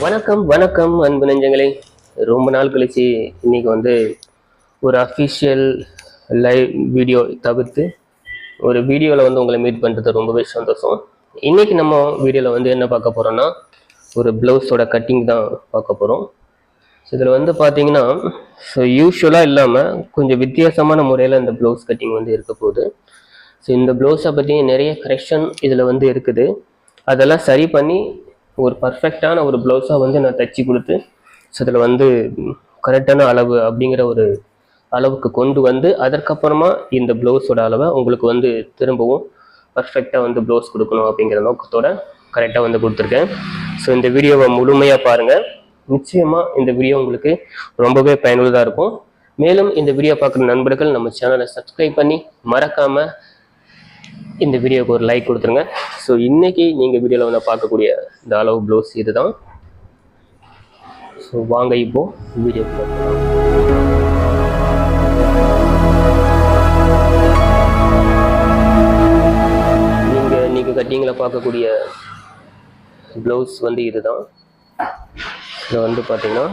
வணக்கம் வணக்கம் அன்பு நெஞ்சங்களே. ரொம்ப நாள் கழிச்சு இன்னைக்கு வந்து ஒரு அஃபிஷியல் லைவ் வீடியோ தவிர்த்து ஒரு வீடியோவில் வந்து உங்களை மீட் பண்ணுறது ரொம்பவே சந்தோஷம். இன்னைக்கு நம்ம வீடியோவில் வந்து என்ன பார்க்க போகிறோம்னா ஒரு ப்ளவுஸோட கட்டிங் தான் பார்க்க போகிறோம். இதில் வந்து பார்த்தீங்கன்னா யூஸ்வலாக இல்லாமல் கொஞ்சம் வித்தியாசமான முறையில் இந்த ப்ளவுஸ் கட்டிங் வந்து இருக்க போகுது. ஸோ இந்த ப்ளவுஸை பற்றி நிறைய கரெக்ஷன் இதில் வந்து இருக்குது. அதெல்லாம் சரி பண்ணி ஒரு பர்ஃபெக்டான ஒரு ப்ளவுஸாக வந்து நான் தைச்சி கொடுத்து ஸோ இதில் வந்து கரெக்டான அளவு அப்படிங்கிற ஒரு அளவுக்கு கொண்டு வந்து அதற்கப்புறமா இந்த ப்ளவுஸோட அளவை உங்களுக்கு வந்து திரும்பவும் பர்ஃபெக்டாக வந்து ப்ளவுஸ் கொடுக்கணும் அப்படிங்கிற நோக்கத்தோட கரெக்டாக வந்து கொடுத்துருக்கேன். ஸோ இந்த வீடியோவை முழுமையாக பாருங்கள். நிச்சயமாக இந்த வீடியோ உங்களுக்கு ரொம்பவே பயனுள்ளதாக இருக்கும். மேலும் இந்த வீடியோ பார்க்குற நண்பர்கள் நம்ம சேனலை சப்ஸ்கிரைப் பண்ணி மறக்காமல் இந்த வீடியோவுக்கு ஒரு லைக் கொடுத்துருங்க. ஸோ இன்றைக்கி நீங்கள் வீடியோவில் வந்து பார்க்கக்கூடிய இந்த அளவு ப்ளவுஸ் இது தான். ஸோ வாங்க இப்போது வீடியோ பார்க்கலாம். நீங்கள் கட்டிங்கில் பார்க்கக்கூடிய ப்ளவுஸ் வந்து இது தான். இதில் வந்து பார்த்திங்கன்னா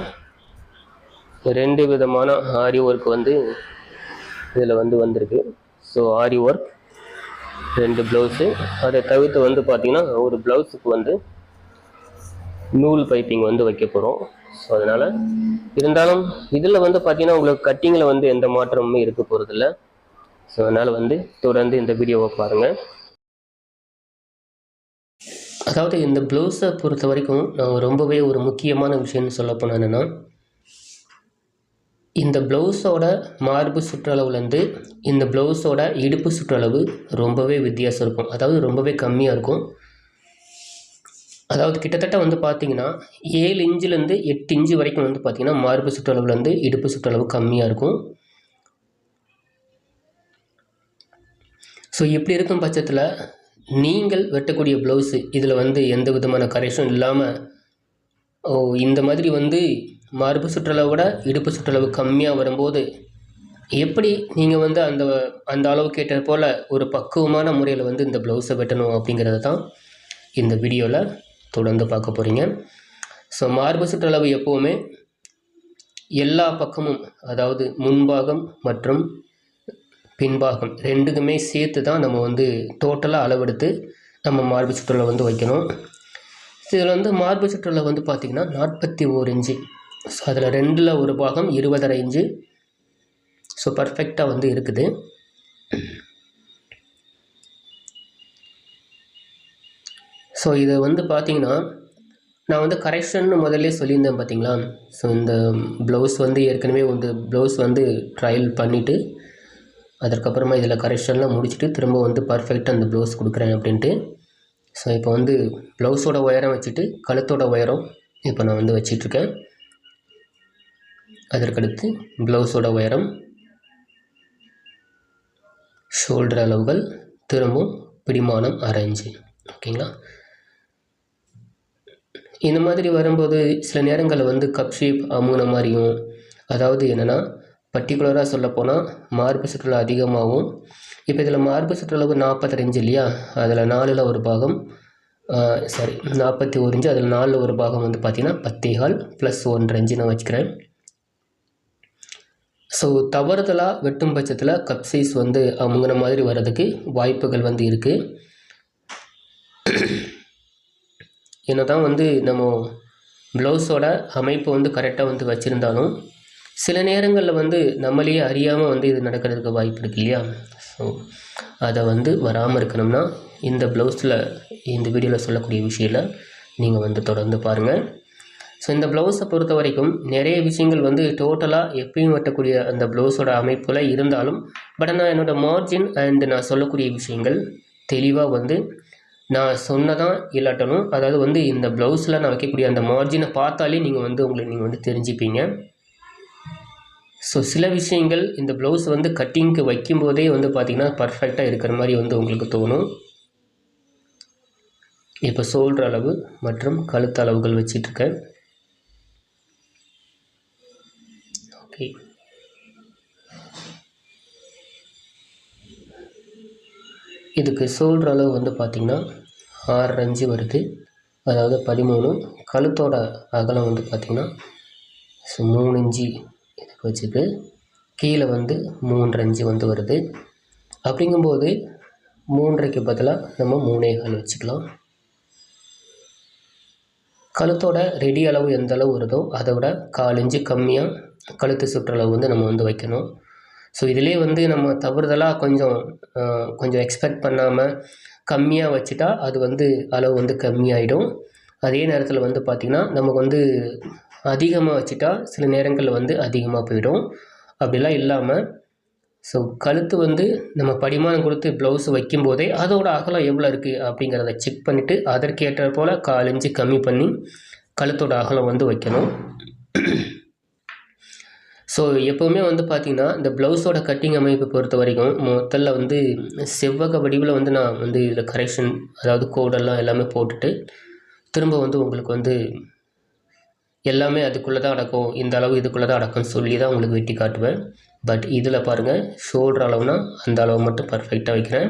2 விதமான ஆரி ஒர்க் வந்து இதில் வந்து வந்திருக்கு. ஸோ ஆரி ஒர்க் 2 ப்ளவுஸு, அதை தவிர்த்து வந்து பார்த்திங்கன்னா ஒரு ப்ளவுஸுக்கு வந்து நூல் பைப்பிங் வந்து வைக்க போகிறோம். ஸோ அதனால் இருந்தாலும் இதில் வந்து பார்த்திங்கன்னா உங்களுக்கு கட்டிங்கில் வந்து எந்த மாற்றமுமே இருக்க போகிறதில்ல. ஸோ அதனால் வந்து தொடர்ந்து இந்த வீடியோவை பாருங்கள். அதாவது இந்த ப்ளவுஸை பொறுத்த வரைக்கும் நான் ரொம்பவே ஒரு முக்கியமான விஷயம்னு சொல்ல போனேன். என்னென்னா இந்த ப்ளவுஸோட மார்பு சுற்றளவுலேருந்து இந்த ப்ளவுஸோட இடுப்பு சுற்றளவு ரொம்பவே வித்தியாசம் இருக்கும். அதாவது ரொம்பவே கம்மியாக இருக்கும். அதாவது கிட்டத்தட்ட வந்து பார்த்திங்கன்னா 7 இன்ச்சிலேருந்து 8 இன்ச்சு வரைக்கும் வந்து பார்த்திங்கன்னா மார்பு சுற்றளவுலேருந்து இடுப்பு சுற்றளவு கம்மியாக இருக்கும். ஸோ இப்படி இருக்கும் பட்சத்தில் நீங்கள் வெட்டக்கூடிய ப்ளவுஸு இதில் வந்து எந்த விதமான கரெக்ஷன் இல்லாமல் இந்த மாதிரி வந்து மார்பு சுற்றளவோட இடுப்பு சுற்றளவு கம்மியாக வரும்போது எப்படி நீங்கள் வந்து அந்த அளவுக்கு ஏற்ற போல் ஒரு பக்குவமான முறையில் வந்து இந்த ப்ளவுஸை வெட்டணும் அப்படிங்கிறத தான் இந்த வீடியோவில் தொடர்ந்து பார்க்க போகிறீங்க. ஸோ மார்பு சுற்றளவு எப்போவுமே எல்லா பக்கமும், அதாவது முன்பாகம் மற்றும் பின்பாகம் ரெண்டுக்குமே சேர்த்து தான் நம்ம வந்து டோட்டலாக அளவெடுத்து நம்ம மார்பு சுற்றளவு வந்து வைக்கணும். இதில் வந்து மார்பு சுற்றளவு வந்து பார்த்திங்கன்னா 41 இன்ச்சு. ஸோ அதில் 2ல் ஒரு பாகம் 20.5 இன்ச்சு. ஸோ பர்ஃபெக்டாக வந்து இருக்குது. ஸோ இதை வந்து பார்த்திங்கன்னா நான் வந்து கரெக்ஷன்னு முதல்ல சொல்லியிருந்தேன் பார்த்திங்களா. ஸோ இந்த ப்ளவுஸ் வந்து ஏற்கனவே வந்து ப்ளவுஸ் வந்து ட்ரையல் பண்ணிவிட்டு அதற்கப்புறமா இதில் கரெக்ஷன்லாம் முடிச்சுட்டு திரும்ப வந்து பர்ஃபெக்டாக அந்த ப்ளவுஸ் கொடுக்குறேன் அப்படின்ட்டு. ஸோ இப்போ வந்து ப்ளவுஸோட உயரம் வச்சுட்டு கழுத்தோட உயரம் இப்போ நான் வந்து வச்சிட்ருக்கேன். அதற்கடுத்து ப்ளவுஸோட உயரம், ஷோல்டர் அளவுகள், திரும்பவும் பிடிமானம் 1/2 இன்ச்சு. ஓகேங்களா. இந்த மாதிரி வரும்போது சில நேரங்களில் வந்து கப் ஷேப் அமுங்கின மாதிரியும், அதாவது என்னென்னா பர்டிகுலராக சொல்லப்போனால் மார்பு சுற்றளவு அதிகமாகவும், இப்போ இதில் மார்பு சுற்றளவு 42 இன்ச்சு இல்லையா, அதில் 4ல் ஒரு பாகம் 41 இன்ச்சு, அதில் 4ல் ஒரு பாகம் வந்து பார்த்திங்கன்னா 10.25 ப்ளஸ் 1.5 இன்ச்சு நான் வச்சுக்கிறேன். ஸோ தவறுதலாக வெட்டும் பட்சத்தில் கப் சைஸ் வந்து அமுங்கின மாதிரி வர்றதுக்கு வாய்ப்புகள் வந்து இருக்குது. என்ன தான் வந்து நம்ம ப்ளவுஸோட அமைப்பு வந்து கரெக்டாக வந்து வச்சுருந்தாலும் சில நேரங்களில் வந்து நம்மளையே அறியாமல் வந்து இது நடக்கிறதுக்கு வாய்ப்பு இருக்குது இல்லையா. ஸோ அதை வந்து வராமல் இருக்கணும்னா இந்த ப்ளவுஸில் இந்த வீடியோவில் சொல்லக்கூடிய விஷயத்தில் நீங்கள் வந்து தொடர்ந்து பாருங்கள். ஸோ இந்த ப்ளவுஸை பொறுத்த வரைக்கும் நிறைய விஷயங்கள் வந்து டோட்டலாக எப்பயும் வெட்டக்கூடிய அந்த ப்ளவுஸோட அமைப்பில் இருந்தாலும் பட் ஆனால் என்னோடய மார்ஜின் அண்ட் நான் சொல்லக்கூடிய விஷயங்கள் தெளிவாக வந்து நான் சொன்னதான் இல்லாட்டணும். அதாவது வந்து இந்த ப்ளவுஸில் நான் வைக்கக்கூடிய அந்த மார்ஜினை பார்த்தாலே நீங்கள் வந்து தெரிஞ்சுப்பீங்க. ஸோ சில விஷயங்கள் இந்த ப்ளவுஸ் வந்து கட்டிங்க்கு வைக்கும்போதே வந்து பார்த்திங்கன்னா பர்ஃபெக்டாக இருக்கிற மாதிரி வந்து உங்களுக்கு தோணும். இப்போ ஷோல்டர் அளவு மற்றும் கழுத்து அளவுகள் வச்சிட்ருக்கேன். ஓகே. இதுக்கு ஷோல்டர் அளவு வந்து பார்த்திங்கன்னா 6.5 வருது. அதாவது 13. கழுத்தோட அகலம் வந்து பார்த்திங்கன்னா 3 இன்ச்சு இதுக்கு வச்சுக்கு கீழே வந்து 3 இன்ச்சு வந்து வருது. அப்படிங்கும்போது 3.5க்கு பதிலாக நம்ம 3.25 வச்சுக்கலாம். கழுத்தோட ரெடி அளவு எந்த அளவு வருதோ அதை விட 1/4 இன்ச்சு கம்மியாக கழுத்து சுற்றளவு வந்து நம்ம வந்து வைக்கணும். ஸோ இதிலே வந்து நம்ம தவறுதலாக கொஞ்சம் எக்ஸ்பெக்ட் பண்ணாமல் கம்மியாக வச்சுட்டா அது வந்து அளவு வந்து கம்மியாயிடும். அதே நேரத்தில் வந்து பார்த்திங்கன்னா நமக்கு வந்து அதிகமாக வச்சுட்டா சில நேரங்களில் வந்து அதிகமாக போயிடும். அப்படிலாம் இல்லாமல் ஸோ கழுத்து வந்து நம்ம படிமானம் கொடுத்து ப்ளவுஸ் வைக்கும்போதே அதோட அகலம் எவ்வளோ இருக்குது அப்படிங்கிறத செக் பண்ணிவிட்டு அதற்கேற்ற போல் 1/4 இன்ச்சு கம்மி பண்ணி கழுத்தோட அகலம் வந்து வைக்கணும். ஸோ எப்போவுமே வந்து பார்த்திங்கன்னா இந்த ப்ளவுஸோட கட்டிங் அமைப்பை பொறுத்த வரைக்கும் முதல்ல வந்து செவ்வக வடிவில் வந்து நான் வந்து இதில் கரெக்ஷன் அதாவது கோடெல்லாம் எல்லாமே போட்டுட்டு திரும்ப வந்து உங்களுக்கு வந்து எல்லாமே அதுக்குள்ளே தான் அடக்கும், இந்த அளவு இதுக்குள்ளே தான் அடக்கும்னு சொல்லி தான் உங்களுக்கு வெட்டி காட்டுவேன். பட் இதில் பாருங்கள் ஷோல்டர் அளவுனா அந்த அளவு மட்டும் பர்ஃபெக்டாக வைக்கிறேன்.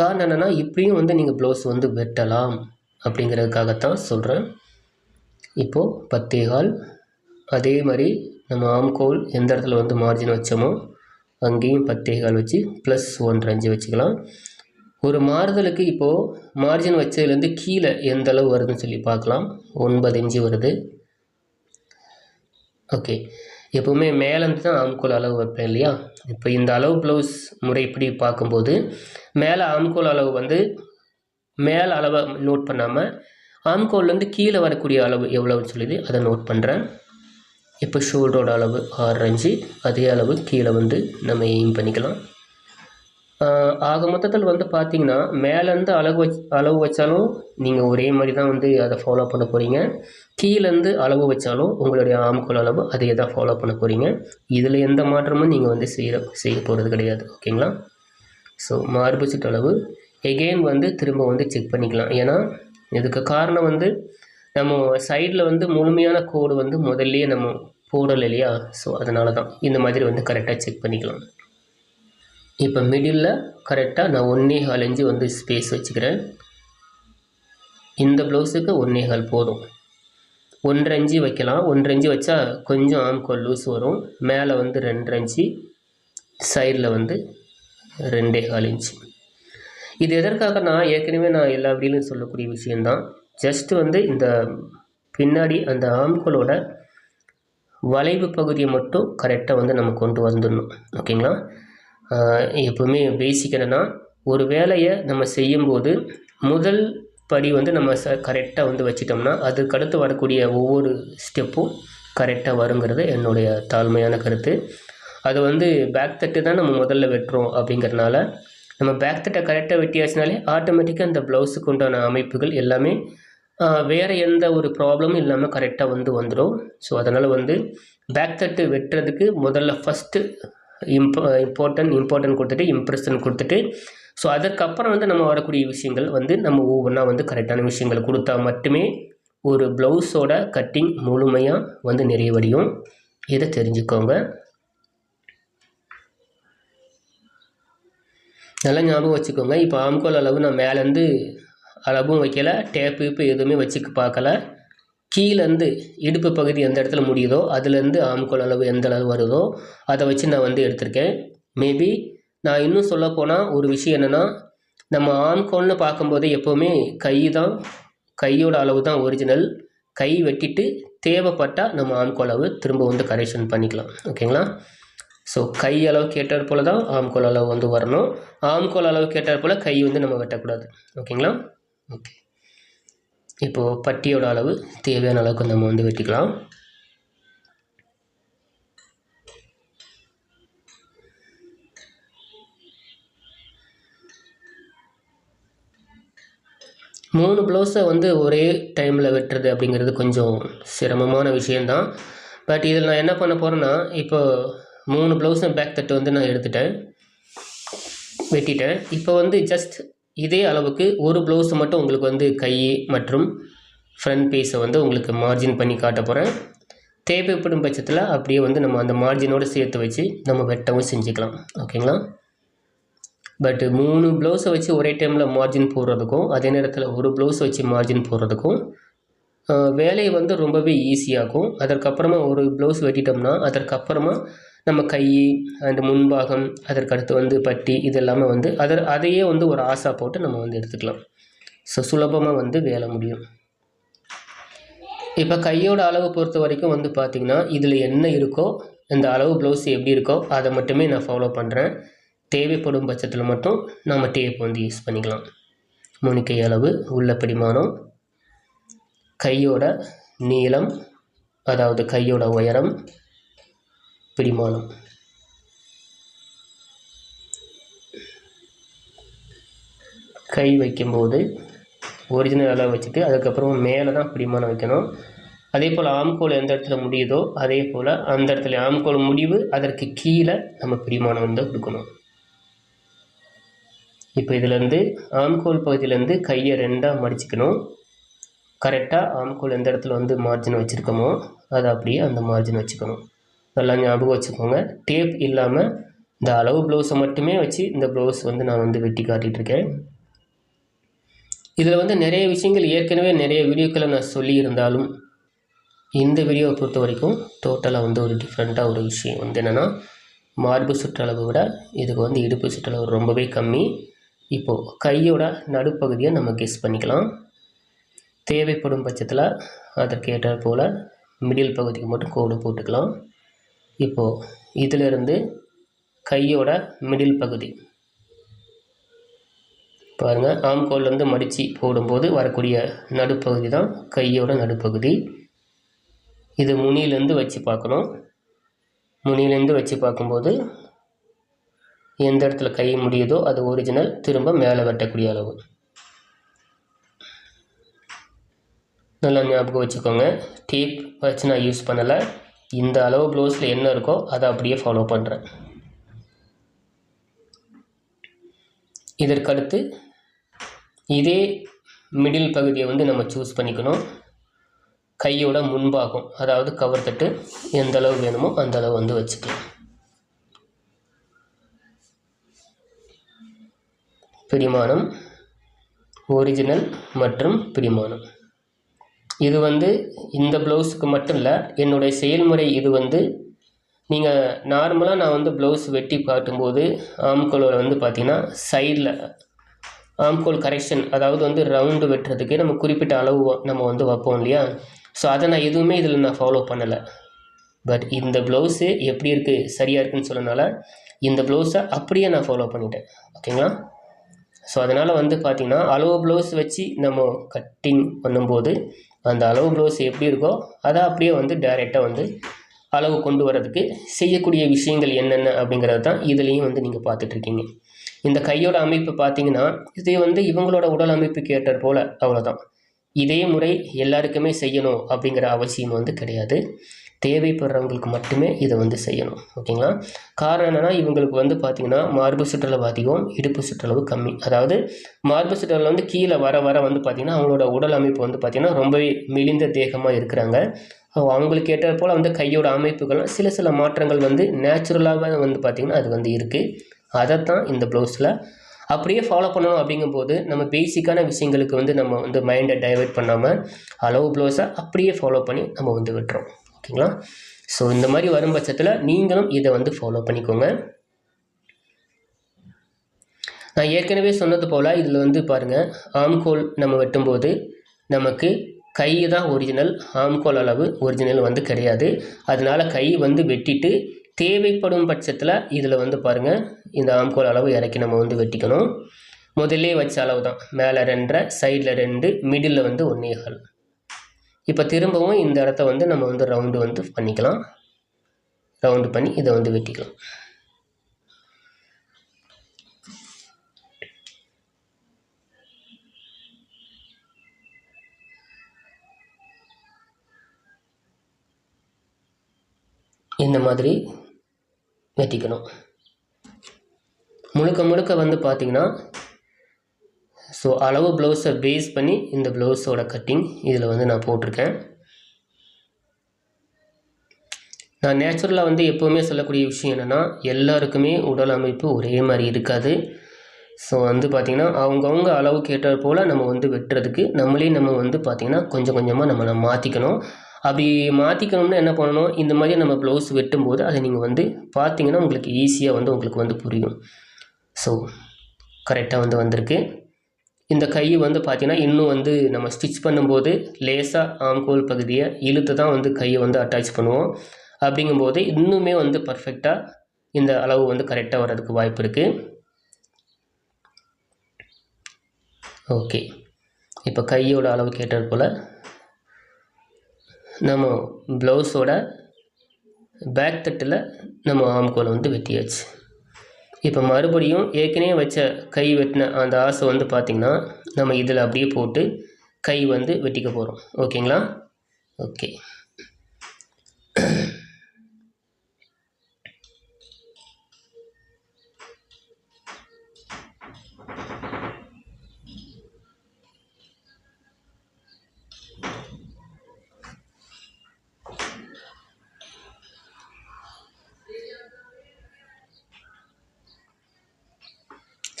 காரணம் என்னென்னா இப்படியும் வந்து நீங்கள் ப்ளவுஸ் வந்து வெட்டலாம் அப்படிங்கிறதுக்காகத்தான் சொல்கிறேன். இப்போது 10.25. அதே மாதிரி நம்ம ஆம்கோல் எந்த இடத்துல வந்து மார்ஜின் வச்சோமோ அங்கேயும் 10.25 வச்சு ப்ளஸ் 1.5 இன்ச்சு வச்சுக்கலாம். ஒரு மாறுதலுக்கு இப்போது மார்ஜின் வச்சதுலேருந்து கீழே எந்த அளவு வருதுன்னு சொல்லி பார்க்கலாம். 9 இன்ச்சு வருது. ஓகே, எப்போவுமே மேலேருந்து தான் ஆம்கோல் அளவு வைப்பேன் இல்லையா? இப்போ இந்த அளவு ப்ளவுஸ் முறைப்படி பார்க்கும்போது மேலே ஆம்கோல் அளவு வந்து மேலே அளவை நோட் பண்ணாமல் ஆம்கோல்லேருந்து கீழே வரக்கூடிய அளவு எவ்வளோன்னு சொல்லிது அதை நோட் பண்ணுறேன். இப்போ ஷோல்டரோட அளவு 6 இன்ச்சு, அதே அளவு கீழே வந்து நம்ம எய்ம் பண்ணிக்கலாம். ஆக மொத்தத்தில் வந்து பார்த்திங்கன்னா மேலேருந்து அளவு வச்சாலும் நீங்கள் ஒரே மாதிரி தான் வந்து அதை ஃபாலோ பண்ண போகிறீங்க. கீழேருந்து அளவு வச்சாலும் உங்களுடைய ஆம்கோல் அளவு அதே தான் ஃபாலோ பண்ண போகிறீங்க. இதில் எந்த மாற்றமும் நீங்கள் வந்து செய்ய போகிறது கிடையாது. ஓகேங்களா? ஸோ மார்பு சுற்றளவு எகெயின் வந்து திரும்ப வந்து செக் பண்ணிக்கலாம். ஏன்னா இதுக்கு காரணம் வந்து நம்ம சைடில் வந்து முழுமையான கோடு வந்து முதல்லையே நம்ம போடலை இல்லையா? ஸோ அதனால தான் இந்த மாதிரி வந்து கரெக்டாக செக் பண்ணிக்கலாம். இப்போ மிடில் கரெக்டாக நான் 1.25 இன்ச்சு வந்து ஸ்பேஸ் வச்சுக்கிறேன். இந்த ப்ளவுஸுக்கு 1.25 போதும். 1.5 இன்ச்சு வைக்கலாம். 1.5 இன்ச்சு வச்சா கொஞ்சம் ஆம்கோல் லூஸ் வரும். மேலே வந்து 2.5 இன்ச்சு, சைடில் வந்து 2.25 இன்ச்சு. இது எதற்காகனா ஏற்கனவே நான் எல்லா வீடியோலையும் சொல்லக்கூடிய விஷயந்தான். ஜஸ்ட் வந்து இந்த பின்னாடி அந்த ஆம்கோலோட வளைவு பகுதியை மட்டும் கரெக்டாக வந்து நம்ம கொண்டு வந்துடணும். ஓகேங்களா? எப்போவுமே பேசிக் என்னென்னா ஒரு வேலையை நம்ம செய்யும்போது முதல் படி வந்து நம்ம கரெக்டாக வந்து வச்சிட்டோம்னா அதுக்கடுத்து வரக்கூடிய ஒவ்வொரு ஸ்டெப்பும் கரெக்டாக வருங்கிறது என்னுடைய தாழ்மையான கருத்து. அது வந்து பேக் தட்டு தான் நம்ம முதல்ல வெட்டுறோம் அப்படிங்கிறதுனால நம்ம பேக் தட்டை கரெக்டாக வெட்டியாச்சுனாலே ஆட்டோமேட்டிக்காக அந்த ப்ளவுஸுக்கு உண்டான அமைப்புகள் எல்லாமே வேறு எந்த ஒரு ப்ராப்ளமும் இல்லாமல் கரெக்டாக வந்து வந்துடும். ஸோ அதனால் வந்து பேக் தட்டு வெட்டுறதுக்கு முதல்ல ஃபஸ்ட்டு இம்பார்ட்டன்ட் கொடுத்துட்டு இம்ப்ரெஷன் கொடுத்துட்டு ஸோ அதற்கப்புறம் வந்து நம்ம வரக்கூடிய விஷயங்கள் வந்து நம்ம ஒவ்வொன்றா வந்து கரெக்டான விஷயங்கள் கொடுத்தா மட்டுமே ஒரு ப்ளவுஸோட கட்டிங் முழுமையாக வந்து நிறைவடையும். இதை தெரிஞ்சுக்கோங்க. நல்லா ஞாபகம் வச்சுக்கோங்க. இப்போ ஆம்கோல் அளவு நான் மேலேருந்து அளவும் வைக்கலை, டேப்பு இப்போ எதுவுமே வச்சுக்க பார்க்கல. கீழேருந்து இடுப்பு பகுதி எந்த இடத்துல முடியுதோ அதுலேருந்து ஆம்கோல் அளவு எந்த அளவு வருதோ அதை வச்சு நான் வந்து எடுத்திருக்கேன். மேபி நான் இன்னும் சொல்லப்போனால் ஒரு விஷயம் என்னென்னா நம்ம ஆம்கோல்னு பார்க்கும்போது எப்போவுமே கையோட அளவு தான் ஒரிஜினல். கை வெட்டிட்டு தேவைப்பட்டால் நம்ம ஆம்கோல் அளவு திரும்ப வந்து கரெக்ஷன் பண்ணிக்கலாம். ஓகேங்களா? ஸோ கை அளவு கேட்டார் போல் தான் ஆம்கோல் அளவு வந்து வரணும். ஆம்கோல் அளவு கேட்டார் போல் கை வந்து நம்ம வெட்டக்கூடாது. ஓகேங்களா? ஓகே, இப்போது பட்டியோட அளவு தேவையான அளவுக்கு நம்ம வந்து வெட்டிக்கலாம். மூணு ப்ளவுஸை வந்து ஒரே டைமில் வெட்டுறது அப்படிங்கிறது கொஞ்சம் சிரமமான விஷயந்தான். பட் இதில் நான் என்ன பண்ண போகிறேன்னா இப்போ 3 ப்ளவுஸும் பேக் தட்டு வந்து நான் வெட்டிட்டேன். இப்போ வந்து ஜஸ்ட் இதே அளவுக்கு ஒரு ப்ளவுஸ் மட்டும் உங்களுக்கு வந்து கை மற்றும் ஃப்ரண்ட் பீஸை வந்து உங்களுக்கு மார்ஜின் பண்ணி காட்ட போகிறேன். தேவைப்படும் பட்சத்தில் அப்படியே வந்து நம்ம அந்த மார்ஜினோடு சேர்த்து வச்சு நம்ம வெட்டவும் செஞ்சுக்கலாம். ஓகேங்களா? பட் 3 ப்ளவுஸை வச்சு ஒரே டைமில் மார்ஜின் போடுறதுக்கும் அதே நேரத்தில் ஒரு ப்ளவுஸ் வச்சு மார்ஜின் போடுறதுக்கும் வேலையை வந்து ரொம்பவே ஈஸியாகும். அதற்கப்புறமா ஒரு ப்ளவுஸ் வெட்டிட்டோம்னா அதற்கப்புறமா நம்ம கை அந்த முன்பாகம் அதற்கடுத்து வந்து பட்டி இது எல்லாமே வந்து அதையே வந்து ஒரு ஆசா போட்டு நம்ம வந்து எடுத்துக்கலாம். ஸோ சுலபமாக வந்து வேலை முடியும். இப்போ கையோட அளவு பொறுத்த வரைக்கும் வந்து பார்த்திங்கன்னா இதில் என்ன இருக்கோ இந்த அளவு ப்ளவுஸ் எப்படி இருக்கோ அதை மட்டுமே நான் ஃபாலோ பண்ணுறேன். தேவைப்படும் பட்சத்தில் மட்டும் நம்ம டேப் வந்து யூஸ் பண்ணிக்கலாம். முனிக்கை அளவு, உள்ள பிடிமானம், கையோட நீளம் அதாவது கையோட உயரம், பிடிமானம். கை வைக்கும்போது ஒரிஜினல் அளவு வச்சுட்டு அதுக்கப்புறம் மேலே தான் பிடிமானம் வைக்கணும். அதே போல் ஆம்கோல் எந்த இடத்துல முடியுதோ அதே போல் அந்த இடத்துல ஆம்கோல் முடிவு அதற்கு கீழே நம்ம பிடிமானம் வந்து கொடுக்கணும். இப்போ இதிலேருந்து ஆம்கோல் பகுதியிலேருந்து கையை 2ஆக மடிச்சுக்கணும். கரெக்டாக ஆம்கோல் எந்த இடத்துல வந்து மார்ஜின் வச்சுருக்கோமோ அதை அப்படியே அந்த மார்ஜின் வச்சுக்கணும். நல்லா ஞாபகம் வச்சுக்கோங்க. டேப் இல்லாமல் இந்த அளவு ப்ளவுஸை மட்டுமே வச்சு இந்த ப்ளவுஸ் வந்து நான் வந்து வெட்டி காட்டிகிட்ருக்கேன். இதில் வந்து நிறைய விஷயங்கள் ஏற்கனவே நிறைய வீடியோக்களை நான் சொல்லியிருந்தாலும் இந்த வீடியோவை பொறுத்த வரைக்கும் டோட்டலாக வந்து ஒரு டிஃப்ரெண்ட்டாக ஒரு விஷயம் வந்து என்னென்னா மார்பு சுற்றளவை விட இதுக்கு வந்து இடுப்பு சுற்றளவு ரொம்பவே கம்மி. இப்போது கையோட நடுப்பகுதியை நம்ம கெஸ் பண்ணிக்கலாம். தேவைப்படும் பட்சத்தில் அதற்கேற்ற போல் மிடில் பகுதிக்கு மட்டும் கோடு போட்டுக்கலாம். இப்போது இதிலிருந்து கையோட மிடில் பகுதி பாருங்கள், ஆம்கோல்லேருந்து மடித்து போடும்போது வரக்கூடிய நடுப்பகுதி தான் கையோட நடுப்பகுதி. இது முனியிலேருந்து வச்சு பார்க்கணும். முனியிலேருந்து வச்சு பார்க்கும்போது எந்த இடத்துல கை முடியுதோ அது ஒரிஜினல், திரும்ப மேலே வெட்டக்கூடிய அளவு. நல்லா ஞாபகம் வச்சுக்கோங்க. டேப் வச்சு நான் யூஸ் பண்ணலை. இந்த அளவு ப்ளவுஸில் என்ன இருக்கோ அதை அப்படியே ஃபாலோ பண்ணுறேன். இதற்கடுத்து இதே மிடில் பகுதியை வந்து நம்ம சூஸ் பண்ணிக்கணும். கையோட முன்பாகம் அதாவது கவர் தட்டு எந்த அளவு வேணுமோ அந்த அளவு வந்து வச்சுக்கலாம். பிடிமானம், ஒரிஜினல் மற்றும் பிடிமானம் இது வந்து இந்த ப்ளவுஸுக்கு மட்டும் இல்லை, என்னுடைய செயல்முறை இது வந்து நீங்கள் நார்மலாக நான் வந்து ப்ளவுஸ் வெட்டி காட்டும்போது ஆம்கோலோட வந்து பார்த்திங்கன்னா சைடில் ஆம்கோல் கரெக்ஷன் அதாவது வந்து ரவுண்டு வெட்டுறதுக்கு நம்ம குறிப்பிட்ட அளவு நம்ம வந்து வைப்போம் இல்லையா. ஸோ அதை நான் எதுவுமே இதில் நான் ஃபாலோ பண்ணலை. பட் இந்த ப்ளவுஸு எப்படி இருக்குது சரியாக இருக்குதுன்னு சொன்னனால இந்த ப்ளவுஸை அப்படியே நான் ஃபாலோ பண்ணிட்டேன். ஓகேங்களா. ஸோ அதனால் வந்து பார்த்திங்கன்னா அளவு ப்ளவுஸ் வச்சு நம்ம கட்டிங் பண்ணும்போது அந்த அளவு ப்ளவுஸ் எப்படி இருக்கோ அதை அப்படியே வந்து டைரெக்டாக வந்து அளவு கொண்டு வரதுக்கு செய்யக்கூடிய விஷயங்கள் என்னென்ன அப்படிங்கிறது தான் இதுலேயும் வந்து நீங்கள் பார்த்துட்ருக்கீங்க. இந்த கையோட அமைப்பு பார்த்திங்கன்னா இது வந்து இவங்களோட உடல் அமைப்புக்கு ஏற்ற போல் அவ்வளோதான். இதே முறை எல்லாருக்குமே செய்யணும் அப்படிங்கிற அவசியம் வந்து கிடையாது. தேவைப்படுறவங்களுக்கு மட்டுமே இதை வந்து செய்யணும். ஓகேங்களா. காரணம் என்னென்னா இவங்களுக்கு வந்து பார்த்திங்கன்னா மார்பு சுற்றளவு அதிகம், இடுப்பு சுற்றளவு கம்மி. அதாவது மார்பு சுற்றளவு வந்து கீழே வர வர வந்து பார்த்திங்கன்னா அவங்களோட உடல் அமைப்பு வந்து பார்த்திங்கன்னா ரொம்பவே மெலிந்த தேகமாக இருக்கிறாங்க. அவங்களுக்கு ஏற்ற போல் வந்து கையோட அமைப்புகள் சில மாற்றங்கள் வந்து நேச்சுரலாகவே வந்து பார்த்திங்கன்னா அது வந்து இருக்குது. அதைத்தான் இந்த ப்ளவுஸில் அப்படியே ஃபாலோ பண்ணணும். அப்படிங்கும்போது நம்ம பேசிக்கான விஷயங்களுக்கு வந்து நம்ம வந்து மைண்டை டைவெர்ட் பண்ணாமல் அளவு ப்ளவுஸை அப்படியே ஃபாலோ பண்ணி நம்ம வந்து விட்டுறோம். ஓகேங்களா. ஸோ இந்த மாதிரி வரும் பட்சத்தில் நீங்களும் இதை வந்து ஃபாலோ பண்ணிக்கோங்க. நான் ஏற்கனவே சொன்னது போல் இதில் வந்து பாருங்கள், ஆம்கோல் நம்ம வெட்டும்போது நமக்கு கை தான் ஒரிஜினல், ஆம்கோல் அளவு ஒரிஜினல் வந்து கிடையாது. அதனால் கை வந்து வெட்டிட்டு தேவைப்படும் பட்சத்தில் இதில் வந்து பாருங்கள் இந்த ஆம்கோல் அளவு இறக்கி நம்ம வந்து வெட்டிக்கணும். முதல்லே வச்ச அளவு தான், மேலே 2.5, சைடில் 2, மிடில் வந்து 1.25. இப்போ திரும்பவும் இந்த இடத்த வந்து நம்ம வந்து ரவுண்டு வந்து பண்ணிக்கலாம். ரவுண்டு பண்ணி இதை வந்து வெட்டிக்கலாம். இந்த மாதிரி வெட்டிக்கணும். முழுக்க வந்து பார்த்திங்கன்னா ஸோ அளவு ப்ளவுஸை பேஸ் பண்ணி இந்த ப்ளவுஸோட கட்டிங் இதில் வந்து நான் போட்டிருக்கேன். நான் நேச்சுரலாக வந்து எப்போவுமே சொல்லக்கூடிய விஷயம் என்னென்னா எல்லாருக்குமே உடல் அமைப்பு ஒரே மாதிரி இருக்காது. ஸோ வந்து பார்த்திங்கன்னா அவங்கவுங்க அளவுக்கு ஏற்றாற் போல் நம்ம வந்து வெட்டுறதுக்கு நம்ம வந்து பார்த்திங்கன்னா கொஞ்சம் கொஞ்சமாக நம்ம மாற்றிக்கணும். அப்படி மாற்றிக்கணும்னா என்ன பண்ணணும், இந்த மாதிரி நம்ம ப்ளவுஸ் வெட்டும்போது அதை நீங்கள் வந்து பார்த்திங்கன்னா உங்களுக்கு ஈஸியாக வந்து உங்களுக்கு வந்து புரியும். ஸோ கரெக்டாக வந்து வந்திருக்கு. இந்த கை வந்து பார்த்திங்கன்னா இன்னும் வந்து நம்ம ஸ்டிச் பண்ணும்போது லேசாக ஆம்கோல் பகுதியை இழுத்து தான் வந்து கையை வந்து அட்டாச் பண்ணுவோம். அப்படிங்கும்போது இன்னுமே வந்து பர்ஃபெக்டாக இந்த அளவு வந்து கரெக்டாக வர்றதுக்கு வாய்ப்பு இருக்குது. ஓகே, இப்போ கையோட அளவுக்கு ஏற்றாற் போல் நம்ம ப்ளவுஸோட பேக் தட்டில் நம்ம ஆம்கோலை வந்து வெட்டியாச்சு. இப்போ மறுபடியும் ஏற்கனவே வச்ச கை வெட்டின அந்த ஆசை வந்து பார்த்திங்கன்னா நம்ம இதில் அப்படியே போட்டு கை வந்து வெட்டிக்க போகிறோம். ஓகேங்களா? ஓகே,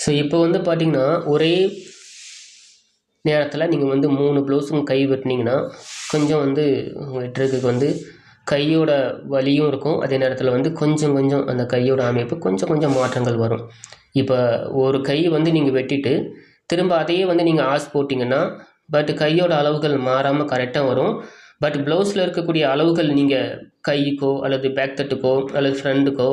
ஸோ இப்போ வந்து பார்த்திங்கன்னா ஒரே நேரத்தில் நீங்கள் வந்து 3 ப்ளவுஸும் கை வெட்டினீங்கன்னா கொஞ்சம் வந்து வெட்டுறதுக்கு வந்து கையோட வலியும் இருக்கும். அதே நேரத்தில் வந்து கொஞ்சம் கொஞ்சம் அந்த கையோட அமைப்பு கொஞ்சம் மாற்றங்கள் வரும். இப்போ ஒரு கை வந்து நீங்கள் வெட்டிட்டு திரும்ப அதையே வந்து நீங்கள் ஆஸ் போட்டிங்கன்னா பட் கையோட அளவுகள் மாறாமல் கரெக்டாக வரும். பட் ப்ளவுஸில் இருக்கக்கூடிய அளவுகள் நீங்கள் கைக்கோ அல்லது பேக் தட்டுக்கோ அல்லது ஃப்ரண்ட்டுக்கோ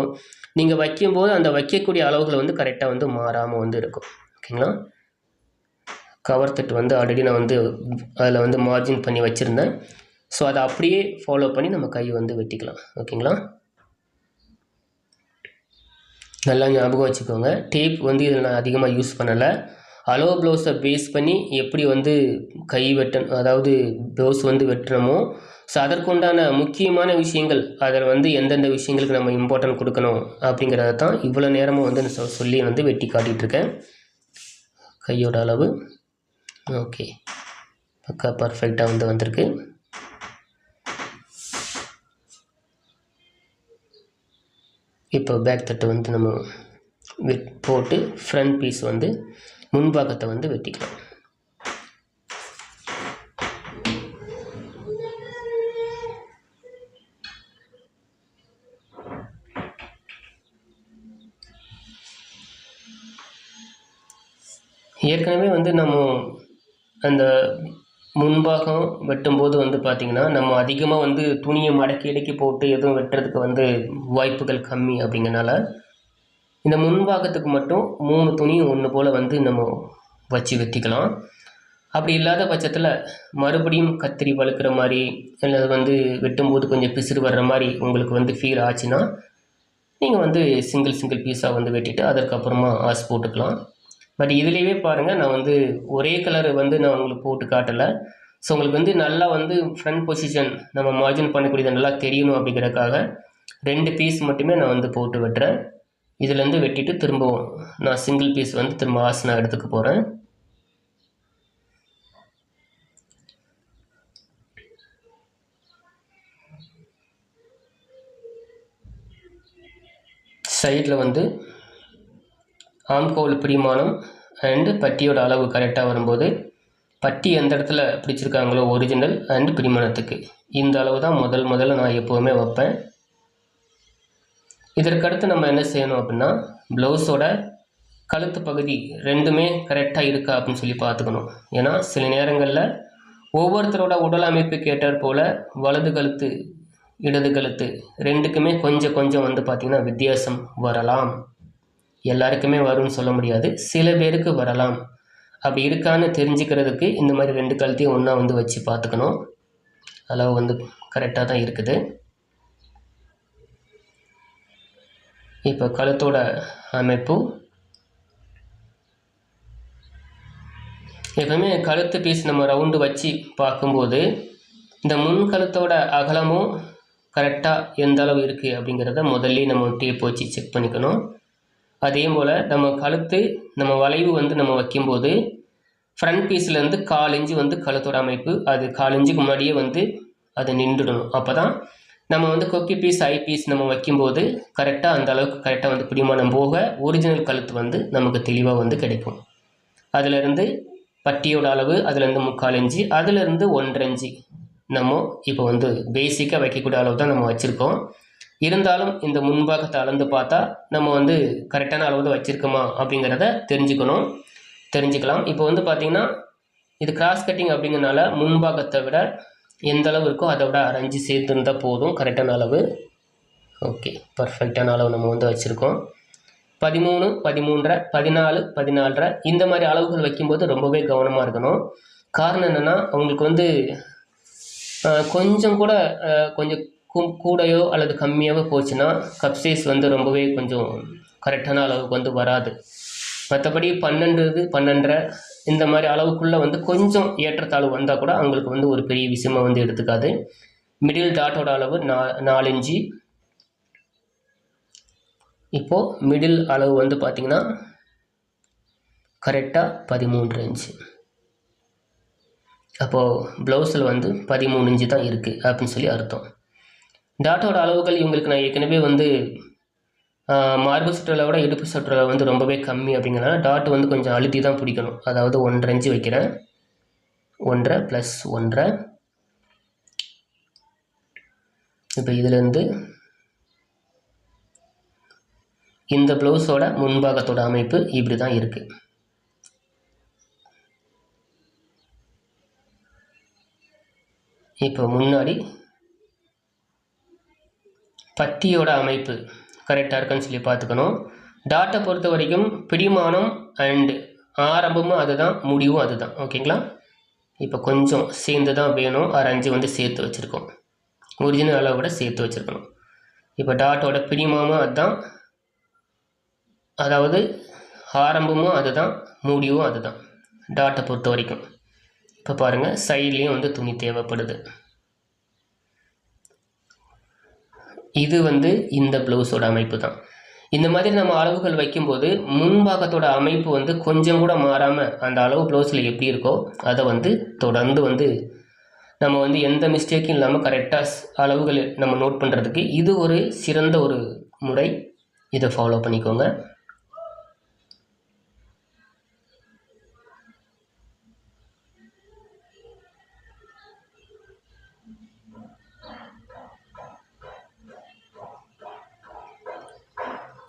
நீங்கள் வைக்கும்போது அந்த வைக்கக்கூடிய அளவுகள் வந்து கரெக்டாக வந்து மாறாமல் வந்து இருக்கும். ஓகேங்களா? கவர் தட்டு வந்து ஆல்ரெடி நான் வந்து அதில் வந்து மார்ஜின் பண்ணி வச்சுருந்தேன். ஸோ அதை அப்படியே ஃபாலோ பண்ணி நம்ம கை வந்து வெட்டிக்கலாம். ஓகேங்களா? நல்லா ஞாபகம் வச்சுக்கோங்க, டேப் வந்து இதில் நான் அதிகமாக யூஸ் பண்ணலை. அலோ ப்ளவுஸை பேஸ் பண்ணி எப்படி வந்து கை அதாவது ப்ளவுஸ் வந்து வெட்டுறோமோ ஸோ அதற்குண்டான முக்கியமான விஷயங்கள் அதில் வந்து எந்தெந்த விஷயங்களுக்கு நம்ம இம்பார்ட்டன்ட் கொடுக்கணும் அப்படிங்கிறத தான் இவ்வளோ நேரமும் வந்து சொல்லி வந்து வெட்டி காட்டிகிட்ருக்கேன். கையோட அளவு ஓகே, பக்கா பர்ஃபெக்டாக வந்து வந்திருக்கு. இப்போ பேக் தட்டு வந்து நம்ம போட்டு ஃப்ரண்ட் பீஸ் வந்து முன்பாகத்தை வந்து வெட்டிக்கலாம். ஏற்கனவே வந்து நம்ம அந்த முன்பாகம் வெட்டும்போது வந்து பார்த்திங்கன்னா நம்ம அதிகமாக வந்து துணியை மடக்கி போட்டு எதுவும் வெட்டுறதுக்கு வந்து வாய்ப்புகள் கம்மி. அப்படிங்கிறனால இந்த முன்பாகத்துக்கு மட்டும் 3 துணியும் ஒன்று போல் வந்து நம்ம வச்சு வெட்டிக்கலாம். அப்படி இல்லாத பட்சத்தில் மறுபடியும் கத்திரி வளர்க்குற மாதிரி அல்லது வந்து வெட்டும்போது கொஞ்சம் பிசுறு வர்ற மாதிரி உங்களுக்கு வந்து ஃபீல் ஆச்சுன்னா நீங்கள் வந்து சிங்கிள் பீஸாக வந்து வெட்டிட்டு அதற்கப்புறமா ஆஸ் போட்டுக்கலாம். பட் இதுலேயே பாருங்கள், நான் வந்து ஒரே கலர் வந்து நான் உங்களுக்கு போட்டு காட்டலை. ஸோ உங்களுக்கு வந்து நல்லா வந்து ஃப்ரண்ட் பொசிஷன் நம்ம மார்ஜின் பண்ணக்கூடியது நல்லா தெரியணும். அப்படிங்கிறதுக்காக 2 பீஸ் மட்டுமே நான் வந்து போட்டு வெட்டுறேன். இதுலேருந்து வெட்டிட்டு திரும்பவும் நான் சிங்கிள் பீஸ் வந்து திரும்ப ஆஸ் நான் எடுத்துக்க போகிறேன். சைடில் வந்து ஆம்கோல் பிடிமானம் அண்டு பட்டியோட அளவு கரெக்டாக வரும்போது பட்டி எந்த இடத்துல பிடிச்சிருக்காங்களோ ஒரிஜினல் அண்டு பிடிமானத்துக்கு இந்த அளவு தான் முதல்ல நான் எப்போவுமே வைப்பேன். இதற்கடுத்து நம்ம என்ன செய்யணும் அப்படின்னா ப்ளவுஸோட கழுத்து பகுதி ரெண்டுமே கரெக்டாக இருக்கா அப்படின்னு சொல்லி பார்த்துக்கணும். ஏன்னா சில நேரங்களில் ஒவ்வொருத்தரோட உடல் அமைப்புக்கு ஏற்றாற் போல் வலது கழுத்து இடது கழுத்து ரெண்டுக்குமே கொஞ்சம் வந்து பார்த்திங்கன்னா வித்தியாசம் வரலாம். எல்லாருக்குமே வரும்னு சொல்ல முடியாது, சில பேருக்கு வரலாம். அப்படி இருக்கான்னு தெரிஞ்சுக்கிறதுக்கு இந்த மாதிரி 2 கழுத்தையும் ஒன்றா வந்து வச்சு பார்த்துக்கணும். அளவு வந்து கரெக்டாக தான் இருக்குது. இப்போ கழுத்தோட அமைப்பு எப்பவுமே கழுத்து பீஸ் நம்ம ரவுண்டு வச்சு பார்க்கும்போது இந்த முன் கழுத்தோட அகலமும் கரெக்டாக எந்த அளவு இருக்குது அப்படிங்கிறத முதல்ல நம்ம டேப் வச்சு செக் பண்ணிக்கணும். அதே போல் நம்ம கழுத்து நம்ம வளைவு வந்து நம்ம வைக்கும்போது ஃப்ரண்ட் பீஸ்லேருந்து 1/4 இன்ச்சு வந்து கழுத்தோட அமைப்பு அது 1/4 இன்ச்சுக்கு முன்னாடியே வந்து அது நின்றுடணும். அப்போ தான் நம்ம வந்து கொக்கி பீஸ் ஐ பீஸ் நம்ம வைக்கும்போது கரெக்டாக அந்த அளவுக்கு கரெக்டாக வந்து பிடிமானம் போக ஒரிஜினல் கழுத்து வந்து நமக்கு தெளிவாக வந்து கிடைக்கும். அதிலிருந்து பட்டியோட அளவு அதுலேருந்து 3/4 இன்ச்சு, அதுலேருந்து 1.5 இன்ச்சு நம்ம இப்போ வந்து பேசிக்காக வைக்கக்கூடிய அளவு தான் நம்ம வச்சுருக்கோம். இருந்தாலும் இந்த முன்பாகத்தை அளந்து பார்த்தா நம்ம வந்து கரெக்டான அளவு தான் வச்சுருக்கோமா அப்படிங்கிறத தெரிஞ்சுக்கலாம். இப்போ வந்து பார்த்திங்கன்னா இது கிராஸ் கட்டிங் அப்படிங்கிறனால முன்பாகத்தை விட எந்த அளவு இருக்கோ அதை விட 1/2 இன்ச்சு சேர்த்து இருந்தால் போதும், கரெக்டான அளவு. ஓகே, பர்ஃபெக்டான அளவு நம்ம வந்து வச்சுருக்கோம். 13, 13.5, 14, 14.5 இந்த மாதிரி அளவுகள் வைக்கும்போது ரொம்பவே கவனமாக இருக்கணும். காரணம் என்னென்னா அவங்களுக்கு வந்து கொஞ்சம் கூட கொஞ்சம் கூடையோ அல்லது கம்மியாகவோ போச்சுன்னா கப் சைஸ் வந்து ரொம்பவே கொஞ்சம் கரெக்டான அளவுக்கு வந்து வராது. மற்றபடி 12, 12.5 இந்த மாதிரி அளவுக்குள்ளே வந்து கொஞ்சம் ஏற்றத்தாழ்வு வந்தால் கூட அவங்களுக்கு வந்து ஒரு பெரிய விஷயமாக வந்து எடுத்துக்காது. மிடில் டாட்டோட அளவு 4 இன்ச்சு. இப்போது மிடில் அளவு வந்து பார்த்திங்கன்னா கரெக்டாக 13 இன்ச்சு. அப்போது ப்ளவுஸில் வந்து 13 இன்ச்சு தான் இருக்குது அப்படின்னு சொல்லி அர்த்தம். டாட்டோட அளவுகள் இவங்களுக்கு நான் ஏற்கனவே வந்து மார்பு சுற்றலை விட இடுப்பு சுற்றலை வந்து ரொம்பவே கம்மி அப்படிங்கிறனால டாட் வந்து கொஞ்சம் அழுத்தி தான் பிடிக்கணும். அதாவது 1.5 இன்ச்சு வைக்கிறேன். 1.5 + 1.5. இப்போ இதிலேருந்து இந்த ப்ளவுஸோட முன்பாகத்தோட அமைப்பு இப்படி தான் இருக்குது. இப்போ முன்னாடி பட்டியோட அமைப்பு கரெக்டாக இருக்குன்னு சொல்லி பார்த்துக்கணும். டாட்டை பொறுத்த வரைக்கும் பிடிமானம் அண்டு ஆரம்பமும் அதுதான், முடிவும் அதுதான். ஓகேங்களா? இப்போ கொஞ்சம் சேர்ந்து தான் வேணும். 1/2 இன்ச்சு வந்து சேர்த்து வச்சுருக்கோம். ஒரிஜினல் அளவை விட சேர்த்து வச்சுருக்கணும். இப்போ டாட்டோட பிடிமானமும் அதுதான், அதாவது ஆரம்பமும் அதுதான், முடிவும் அதுதான் டாட்டை பொறுத்த வரைக்கும். இப்போ பாருங்கள், சைட்லேயும் வந்து துணி தேவைப்படுது. இது வந்து இந்த ப்ளவுஸோட அமைப்பு தான். இந்த மாதிரி நம்ம அளவுகள் வைக்கும்போது முன்பாகத்தோட அமைப்பு வந்து கொஞ்சம் கூட மாறாமல் அந்த அளவு ப்ளவுஸில் எப்படி இருக்கோ அதை வந்து தொடர்ந்து வந்து நம்ம வந்து எந்த மிஸ்டேக்கும் இல்லாமல் கரெக்டாக அளவுகள் நம்ம நோட் பண்ணுறதுக்கு இது ஒரு சிறந்த ஒரு முறை. இதை ஃபாலோ பண்ணிக்கோங்க.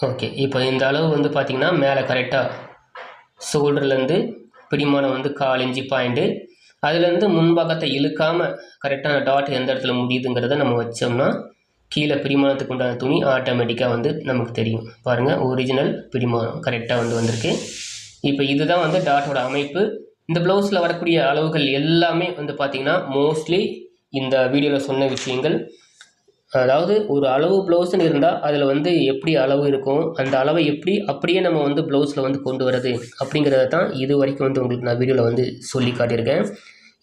ஓகே, இப்போ இந்த அளவு வந்து பார்த்திங்கன்னா மேலே கரெக்டாக ஷோல்டர்லேருந்து பிடிமானம் வந்து 1/4 இன்ச்சு பாயிண்ட்டு, அதுலேருந்து முன்பாகத்தை இழுக்காமல் கரெக்டான டாட் எந்த இடத்துல முடியுதுங்கிறத நம்ம வச்சோம்னா கீழே பிடிமானத்துக்கு உண்டான துணி ஆட்டோமேட்டிக்காக வந்து நமக்கு தெரியும். பாருங்கள், ஒரிஜினல் பிடிமானம் கரெக்டாக வந்து வந்திருக்கு. இப்போ இதுதான் வந்து டாட்டோட அமைப்பு. இந்த ப்ளவுஸில் வரக்கூடிய அளவுகள் எல்லாமே வந்து பார்த்திங்கன்னா மோஸ்ட்லி இந்த வீடியோவில் சொன்ன விஷயங்கள். அதாவது ஒரு அளவு ப்ளவுஸ்ன்னு இருந்தால் அதில் வந்து எப்படி அளவு இருக்கும், அந்த அளவை எப்படி அப்படியே நம்ம வந்து ப்ளவுஸில் வந்து கொண்டு வரது அப்படிங்கிறத தான் இது வரைக்கும் வந்து உங்களுக்கு நான் வீடியோவில் வந்து சொல்லி காட்டியிருக்கேன்.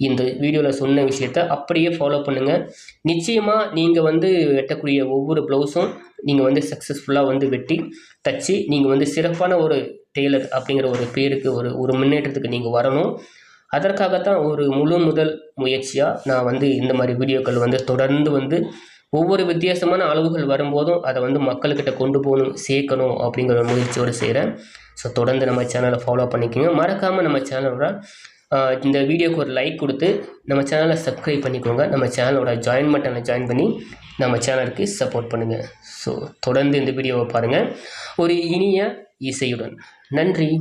இந்த வீடியோவில் சொன்ன விஷயத்தை அப்படியே ஃபாலோ பண்ணுங்கள். நிச்சயமாக நீங்கள் வந்து வெட்டக்கூடிய ஒவ்வொரு ப்ளவுஸும் நீங்கள் வந்து சக்ஸஸ்ஃபுல்லாக வந்து வெட்டி தச்சு நீங்கள் வந்து சிறப்பான ஒரு டெய்லர் அப்படிங்கிற ஒரு பேருக்கு ஒரு முன்னேற்றத்துக்கு நீங்கள் வரணும். அதற்காகத்தான் ஒரு முதல் முயற்சியாக நான் வந்து இந்த மாதிரி வீடியோக்கள் வந்து தொடர்ந்து வந்து ஒவ்வொரு வித்தியாசமான அளவுகள் வரும்போதும் அதை வந்து மக்கள்கிட்ட கொண்டு போகணும், சேர்க்கணும் அப்படிங்கிற ஒரு முயற்சியோடு செய்கிறேன். ஸோ தொடர்ந்து நம்ம சேனலை ஃபாலோ பண்ணிக்கோங்க. மறக்காமல் நம்ம சேனலோட இந்த வீடியோக்கு ஒரு லைக் கொடுத்து நம்ம சேனலை சப்ஸ்கிரைப் பண்ணிக்கோங்க. நம்ம சேனலோட ஜாயின் பட்டனை ஜாயின் பண்ணி நம்ம சேனலுக்கு சப்போர்ட் பண்ணுங்கள். ஸோ தொடர்ந்து இந்த வீடியோவை பாருங்கள் ஒரு இனிய இசையுடன். நன்றி.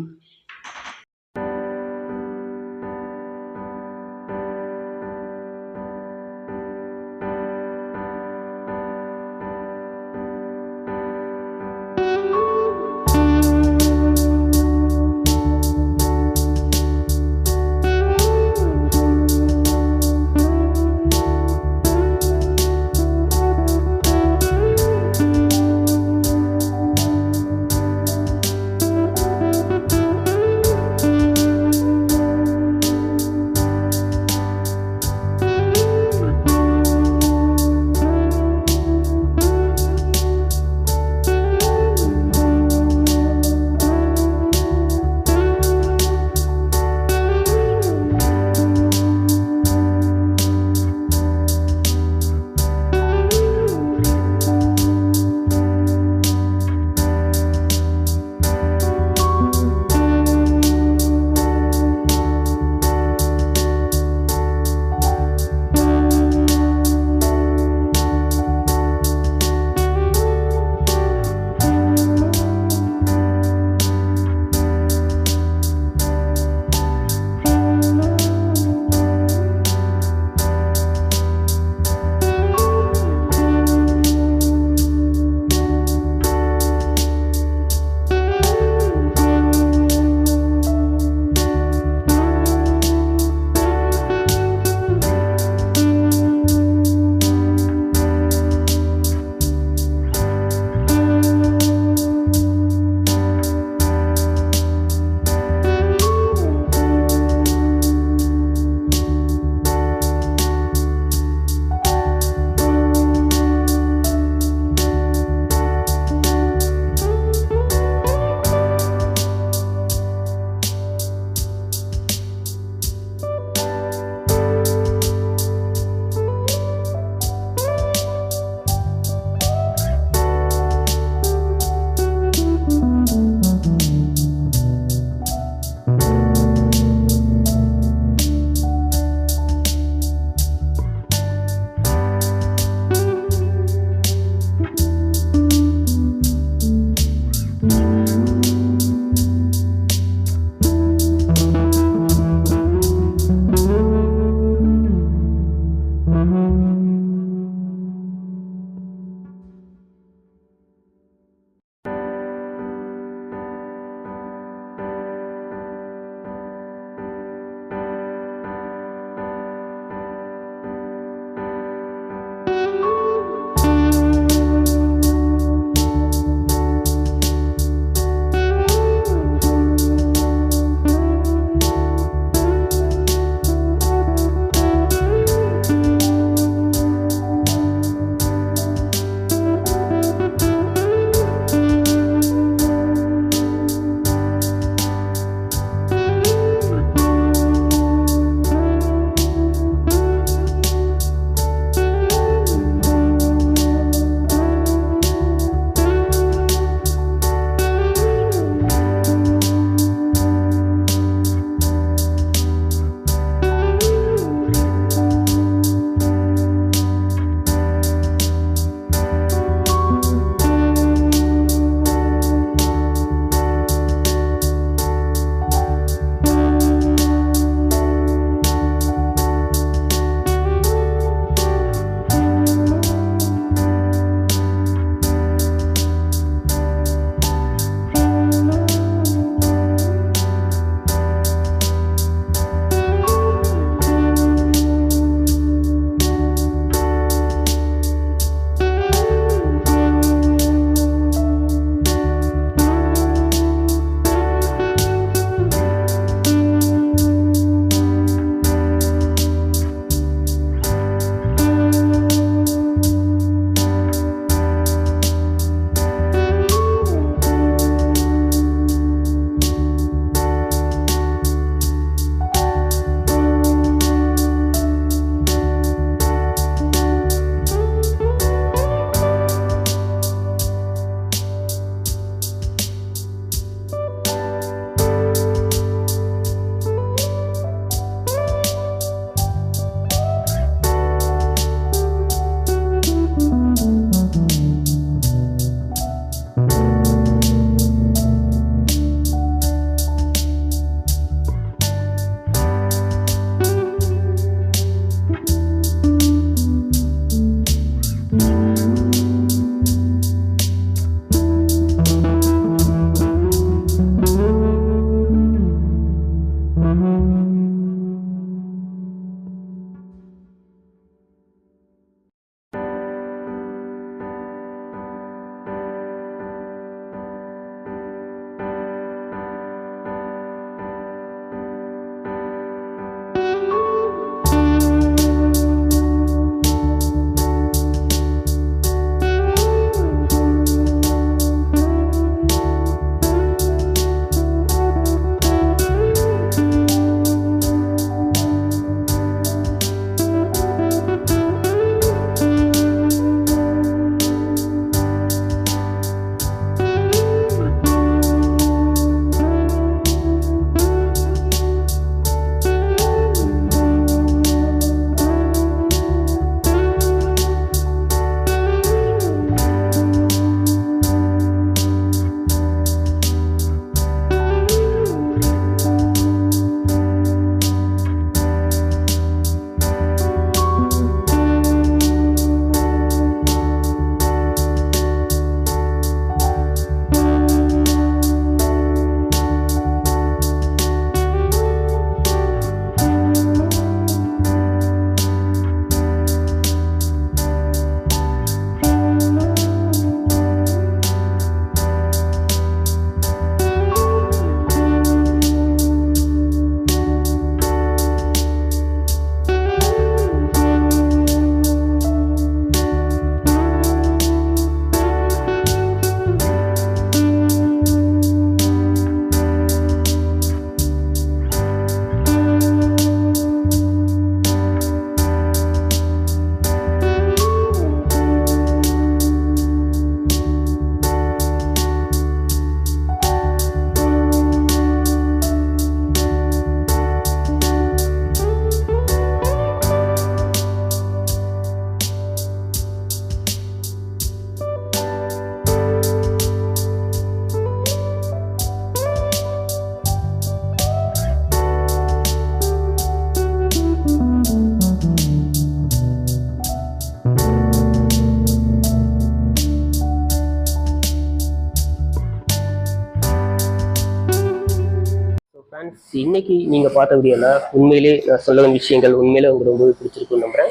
இன்னைக்கு நீங்கள் பார்த்த வீடியோவில் உண்மையிலே நான் சொல்ல வேண்டிய விஷயங்கள் உண்மையிலே உங்களுக்கு ரொம்பவே பிடிச்சிருக்குன்னு நம்புகிறேன்.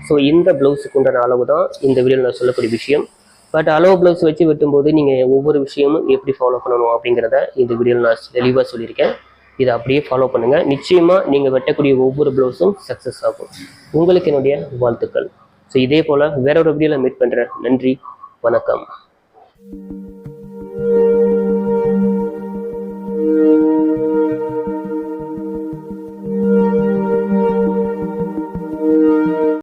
ஸோ இந்த ப்ளவுஸுக்கு உண்டான அளவு தான் இந்த வீடியோவில் நான் சொல்லக்கூடிய விஷயம். பட் அளவு ப்ளவுஸ் வச்சு வெட்டும்போது நீங்கள் ஒவ்வொரு விஷயமும் எப்படி ஃபாலோ பண்ணணும் அப்படிங்கிறத இந்த வீடியோவில் நான் தெளிவாக சொல்லியிருக்கேன். இதை அப்படியே ஃபாலோ பண்ணுங்கள். நிச்சயமாக நீங்கள் வெட்டக்கூடிய ஒவ்வொரு ப்ளவுஸும் சக்ஸஸ் ஆகும். உங்களுக்கு என்னுடைய வாழ்த்துக்கள். ஸோ இதே போல் வேற ஒரு வீடியோவில் மீட் பண்ணுறேன். நன்றி, வணக்கம்.